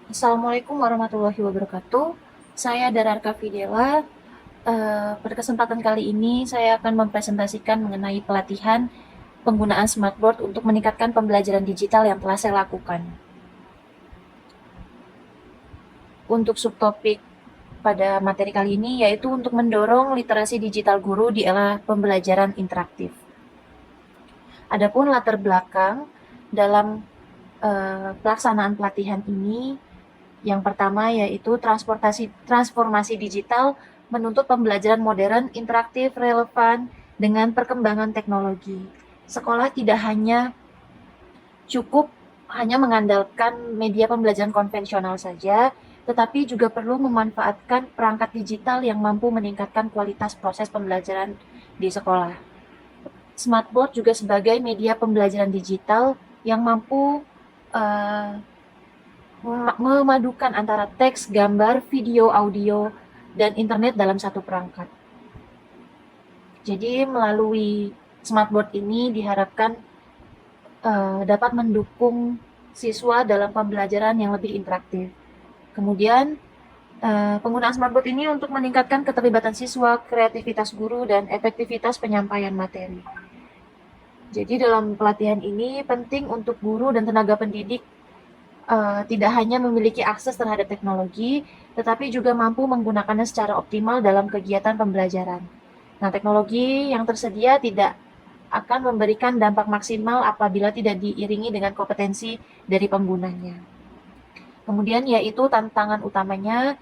Assalamualaikum warahmatullahi wabarakatuh. Saya Dararka Videla. Pada kesempatan kali ini saya akan mempresentasikan mengenai pelatihan penggunaan smartboard untuk meningkatkan pembelajaran digital yang telah saya lakukan. Untuk subtopik pada materi kali ini yaitu untuk mendorong literasi digital guru di era pembelajaran interaktif. Adapun latar belakang dalam pelaksanaan pelatihan ini, yang pertama yaitu transformasi digital menuntut pembelajaran modern, interaktif, relevan dengan perkembangan teknologi. Sekolah tidak cukup hanya mengandalkan media pembelajaran konvensional saja, tetapi juga perlu memanfaatkan perangkat digital yang mampu meningkatkan kualitas proses pembelajaran di sekolah. Smartboard juga sebagai media pembelajaran digital yang mampu uh, memadukan antara teks, gambar, video, audio, dan internet dalam satu perangkat. Jadi melalui smartboard ini diharapkan dapat mendukung siswa dalam pembelajaran yang lebih interaktif. Kemudian penggunaan smartboard ini untuk meningkatkan keterlibatan siswa, kreativitas guru, dan efektivitas penyampaian materi. Jadi dalam pelatihan ini penting untuk guru dan tenaga pendidik tidak hanya memiliki akses terhadap teknologi, tetapi juga mampu menggunakannya secara optimal dalam kegiatan pembelajaran. Nah, teknologi yang tersedia tidak akan memberikan dampak maksimal apabila tidak diiringi dengan kompetensi dari penggunanya. Kemudian yaitu tantangan utamanya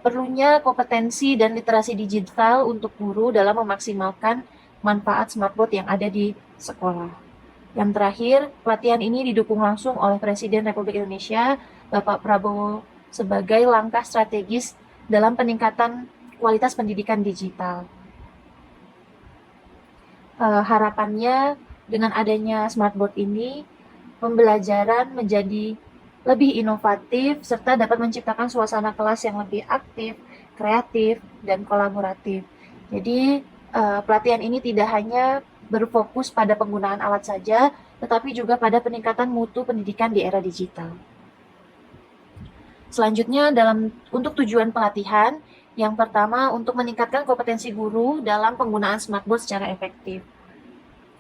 perlunya kompetensi dan literasi digital untuk guru dalam memaksimalkan manfaat smartboard yang ada di sekolah. Yang terakhir, pelatihan ini didukung langsung oleh Presiden Republik Indonesia, Bapak Prabowo, sebagai langkah strategis dalam peningkatan kualitas pendidikan digital. Harapannya dengan adanya smartboard ini, pembelajaran menjadi lebih inovatif serta dapat menciptakan suasana kelas yang lebih aktif, kreatif, dan kolaboratif. Jadi, pelatihan ini tidak hanya berfokus pada penggunaan alat saja, tetapi juga pada peningkatan mutu pendidikan di era digital. Selanjutnya untuk tujuan pelatihan, yang pertama untuk meningkatkan kompetensi guru dalam penggunaan smartboard secara efektif.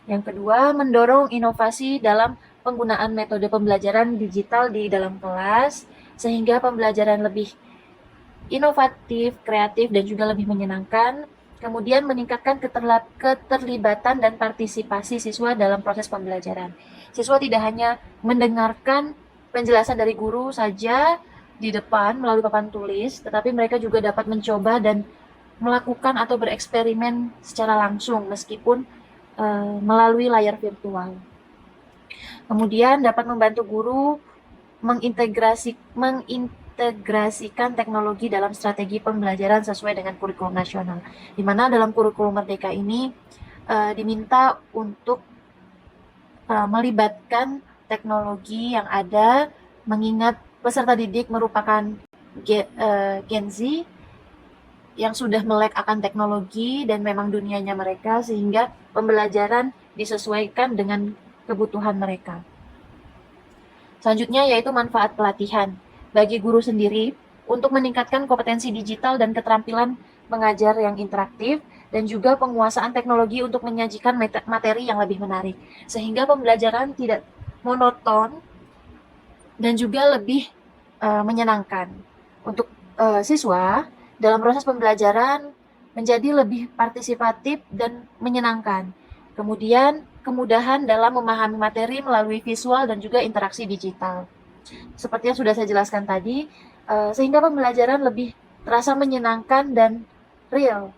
Yang kedua, mendorong inovasi dalam penggunaan metode pembelajaran digital di dalam kelas, sehingga pembelajaran lebih inovatif, kreatif, dan juga lebih menyenangkan. Kemudian meningkatkan keterlibatan dan partisipasi siswa dalam proses pembelajaran. Siswa tidak hanya mendengarkan penjelasan dari guru saja di depan melalui papan tulis, tetapi mereka juga dapat mencoba dan melakukan atau bereksperimen secara langsung meskipun melalui layar virtual. Kemudian dapat membantu guru mengintegrasikan teknologi dalam strategi pembelajaran sesuai dengan kurikulum nasional. Di mana dalam kurikulum Merdeka ini diminta untuk melibatkan teknologi yang ada, mengingat peserta didik merupakan Gen Z yang sudah melek akan teknologi dan memang dunianya mereka, sehingga pembelajaran disesuaikan dengan kebutuhan mereka. Selanjutnya yaitu manfaat pelatihan bagi guru sendiri untuk meningkatkan kompetensi digital dan keterampilan mengajar yang interaktif, dan juga penguasaan teknologi untuk menyajikan materi yang lebih menarik, sehingga pembelajaran tidak monoton dan juga lebih menyenangkan. Untuk siswa dalam proses pembelajaran menjadi lebih partisipatif dan menyenangkan. Kemudian kemudahan dalam memahami materi melalui visual dan juga interaksi digital. Seperti yang sudah saya jelaskan tadi, sehingga pembelajaran lebih terasa menyenangkan dan real.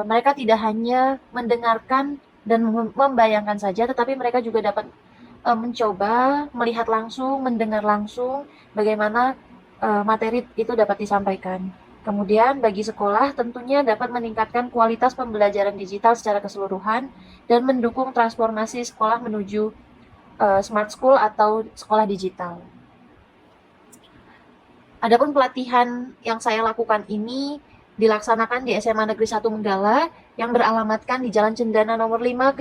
Mereka tidak hanya mendengarkan dan membayangkan saja, tetapi mereka juga dapat mencoba, melihat langsung, mendengar langsung bagaimana materi itu dapat disampaikan. Kemudian bagi sekolah tentunya dapat meningkatkan kualitas pembelajaran digital secara keseluruhan dan mendukung transformasi sekolah menuju smart school atau sekolah digital. Adapun pelatihan yang saya lakukan ini dilaksanakan di SMA Negeri 1 Menggala yang beralamatkan di Jalan Cendana nomor 5,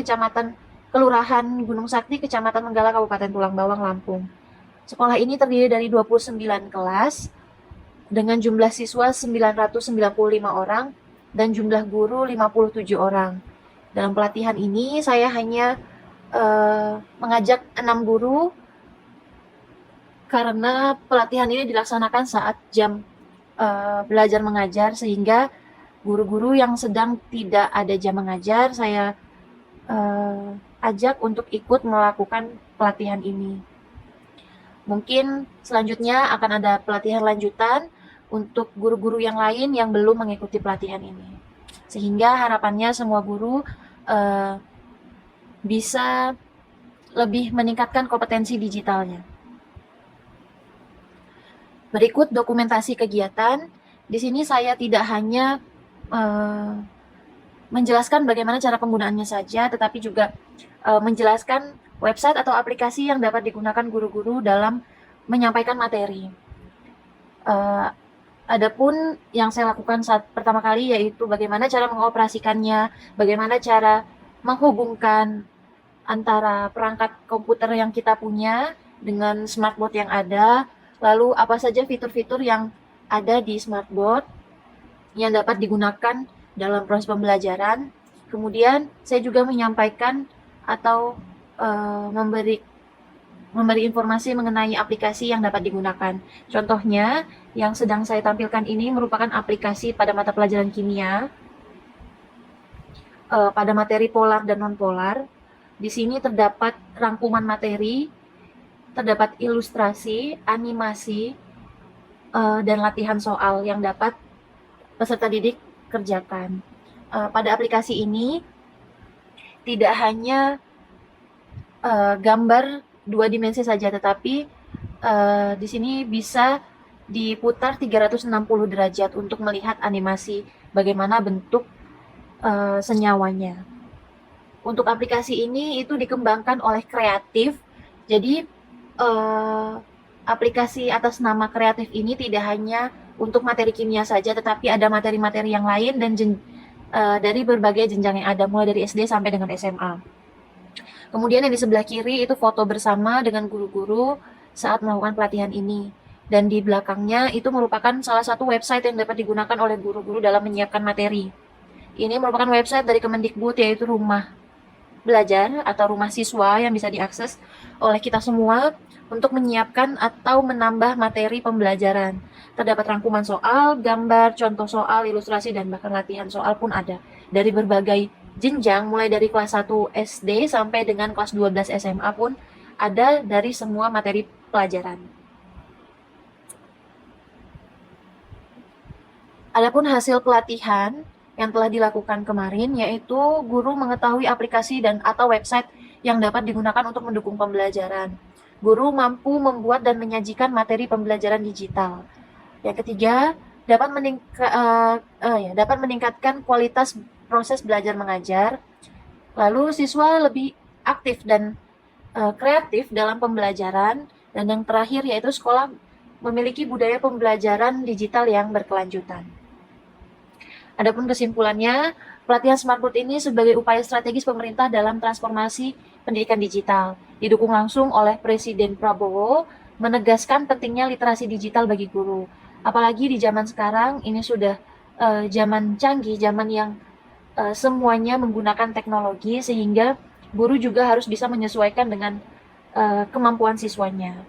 Kelurahan Gunung Sakti, Kecamatan Menggala, Kabupaten Tulang Bawang, Lampung. Sekolah ini terdiri dari 29 kelas dengan jumlah siswa 995 orang dan jumlah guru 57 orang. Dalam pelatihan ini saya hanya mengajak 6 guru karena pelatihan ini dilaksanakan saat jam belajar mengajar, sehingga guru-guru yang sedang tidak ada jam mengajar saya ajak untuk ikut melakukan pelatihan ini. Mungkin selanjutnya akan ada pelatihan lanjutan untuk guru-guru yang lain yang belum mengikuti pelatihan ini. Sehingga harapannya semua guru bisa lebih meningkatkan kompetensi digitalnya. Berikut dokumentasi kegiatan. Di sini saya tidak hanya menjelaskan bagaimana cara penggunaannya saja, tetapi juga menjelaskan website atau aplikasi yang dapat digunakan guru-guru dalam menyampaikan materi. Adapun yang saya lakukan saat pertama kali yaitu bagaimana cara mengoperasikannya, bagaimana cara menghubungkan antara perangkat komputer yang kita punya dengan smartboard yang ada, lalu apa saja fitur-fitur yang ada di smartboard yang dapat digunakan dalam proses pembelajaran. Kemudian saya juga menyampaikan atau memberi informasi mengenai aplikasi yang dapat digunakan. Contohnya, yang sedang saya tampilkan ini merupakan aplikasi pada mata pelajaran kimia, pada materi polar dan non-polar. Di sini terdapat rangkuman materi, terdapat ilustrasi, animasi, dan latihan soal yang dapat peserta didik kerjakan. Pada aplikasi ini tidak hanya gambar 2 dimensi saja, tetapi di sini bisa diputar 360 derajat untuk melihat animasi bagaimana bentuk senyawanya. Untuk aplikasi ini itu dikembangkan oleh Kreatif. Jadi aplikasi atas nama Kreatif ini tidak hanya untuk materi kimia saja, tetapi ada materi-materi yang lain dan dari berbagai jenjang yang ada, mulai dari SD sampai dengan SMA. Kemudian yang di sebelah kiri itu foto bersama dengan guru-guru saat melakukan pelatihan ini. Dan di belakangnya itu merupakan salah satu website yang dapat digunakan oleh guru-guru dalam menyiapkan materi. Ini merupakan website dari Kemendikbud, yaitu Rumah Belajar atau Rumah Siswa yang bisa diakses oleh kita semua untuk menyiapkan atau menambah materi pembelajaran. Terdapat rangkuman soal, gambar, contoh soal, ilustrasi, dan bahkan latihan soal pun ada. Dari berbagai jenjang, mulai dari kelas 1 SD sampai dengan kelas 12 SMA pun ada dari semua materi pelajaran. Adapun hasil pelatihan yang telah dilakukan kemarin, yaitu guru mengetahui aplikasi dan atau website yang dapat digunakan untuk mendukung pembelajaran. Guru mampu membuat dan menyajikan materi pembelajaran digital. Yang ketiga, dapat meningkatkan kualitas proses belajar mengajar. Lalu siswa lebih aktif dan kreatif dalam pembelajaran. Dan yang terakhir yaitu sekolah memiliki budaya pembelajaran digital yang berkelanjutan. Adapun kesimpulannya, pelatihan Smartboard ini sebagai upaya strategis pemerintah dalam transformasi pendidikan digital, didukung langsung oleh Presiden Prabowo, menegaskan pentingnya literasi digital bagi guru. Apalagi di zaman sekarang, ini sudah zaman canggih, zaman yang semuanya menggunakan teknologi, sehingga guru juga harus bisa menyesuaikan dengan kemampuan siswanya.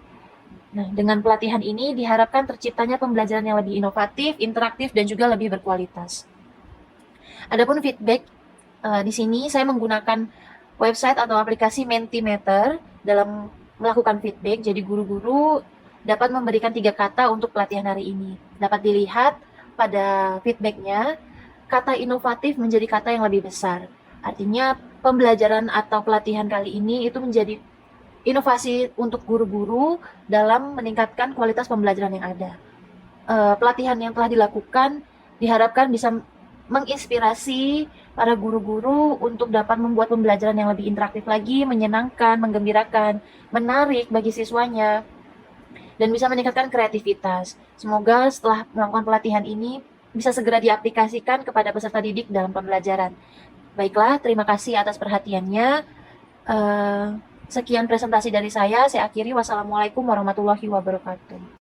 Nah, dengan pelatihan ini diharapkan terciptanya pembelajaran yang lebih inovatif, interaktif, dan juga lebih berkualitas. Adapun feedback, di sini saya menggunakan website atau aplikasi Mentimeter dalam melakukan feedback. Jadi guru-guru dapat memberikan 3 kata untuk pelatihan hari ini. Dapat dilihat pada feedbacknya, kata inovatif menjadi kata yang lebih besar. Artinya pembelajaran atau pelatihan kali ini itu menjadi inovasi untuk guru-guru dalam meningkatkan kualitas pembelajaran yang ada. Pelatihan yang telah dilakukan diharapkan bisa menginspirasi para guru-guru untuk dapat membuat pembelajaran yang lebih interaktif lagi, menyenangkan, menggembirakan, menarik bagi siswanya, dan bisa meningkatkan kreativitas. Semoga setelah melakukan pelatihan ini bisa segera diaplikasikan kepada peserta didik dalam pembelajaran. Baiklah, terima kasih atas perhatiannya. Sekian presentasi dari saya akhiri. Wassalamualaikum warahmatullahi wabarakatuh.